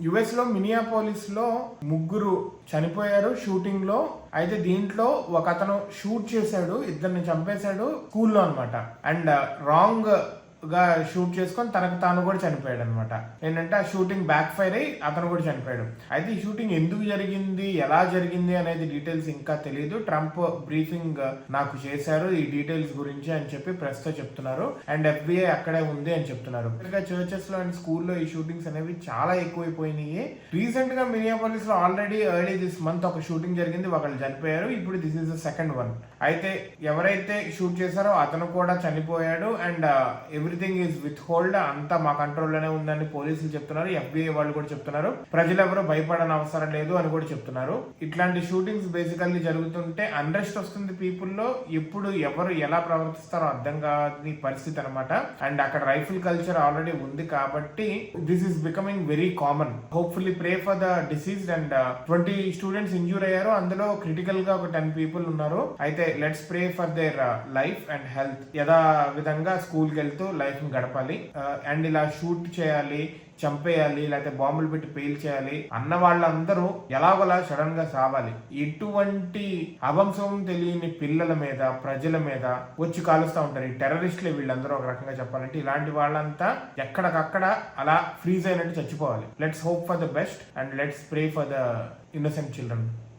US లో Minneapolis లో ముగ్గురు చనిపోయారు షూటింగ్ లో. అయితే దీంట్లో ఒక అతను షూట్ చేశాడు, ఇద్దరిని చంపేశాడు స్కూల్లో అనమాట. అండ్ రాంగ్ గా షూట్ చేసుకొని తనకు తాను కూడా చనిపోయాడు అనమాట. ఏంటంటే ఆ షూటింగ్ బ్యాక్ ఫైర్ అయ్యి అతను కూడా చనిపోయాడు. అయితే ఈ షూటింగ్ ఎందుకు జరిగింది, ఎలా జరిగింది అనేది డీటెయిల్స్ ఇంకా తెలియదు. ట్రంప్ బ్రీఫింగ్ నాకు చేశారు ఈ డీటెయిల్స్ గురించి అని చెప్పి ప్రెస్ తో చెప్తున్నారు. అండ్ FBI అక్కడే ఉంది అని చెప్తున్నారు. చర్చెస్ లో అండ్ స్కూల్లో ఈ షూటింగ్స్ అనేవి చాలా ఎక్కువైపోయినాయి. రీసెంట్ గా మినియాపోలిస్ లో ఆల్రెడీ ఎర్లీ దిస్ మంత్ ఒక షూటింగ్ జరిగింది, ఒకళ్ళు చనిపోయారు. ఇప్పుడు this is the second one. అయితే ఎవరైతే షూట్ చేశారో అతను కూడా చనిపోయాడు. And everything is with hold, అంతా మా కంట్రోల్లోనే ఉందని పోలీసులు చెప్తున్నారు. FBI వాళ్ళు కూడా చెప్తున్నారు. ప్రజలు ఎవరు భయపడని అవసరం లేదు అని కూడా చెప్తున్నారు. ఇట్లాంటి షూటింగ్స్ బేసికల్లీ జరుగుతుంటే అన్రెస్ట్ వస్తుంది పీపుల్ లో. ఎప్పుడు ఎవరు ఎలా ప్రవర్తిస్తారో అర్థం కాని పరిస్థితి అనమాట. అండ్ అక్కడ రైఫిల్ కల్చర్ ఆల్రెడీ ఉంది కాబట్టి this is becoming very common. Hopefully pray for the disease. And 20 students injure అయ్యారు, అందులో క్రిటికల్ గా ఒక 10 పీపుల్ ఉన్నారు. అయితే let's pray for their life and health. యథా విధంగా స్కూల్ కి వెళ్తూ లైఫ్ ని గడపాలి. అండ్ ఇలా షూట్ చేయాలి, చంపేయాలి, లేకపోతే బాంబులు పెట్టి పేల్చేయాలి అన్న వాళ్ళందరూ ఎలాగోలా సడన్ గా సావాలి. ఎటువంటి అవంశం తెలియని పిల్లల మీద, ప్రజల మీద వచ్చి కాలుస్తూ ఉంటారు ఈ టెర్రరిస్టులు. వీళ్ళందరూ ఒక రకంగా చెప్పాలంటే ఇలాంటి వాళ్ళంతా ఎక్కడికక్కడ అలా ఫ్రీజ్ అయినట్టు చచ్చిపోవాలి. Let's hope for the best and let's pray for the innocent children.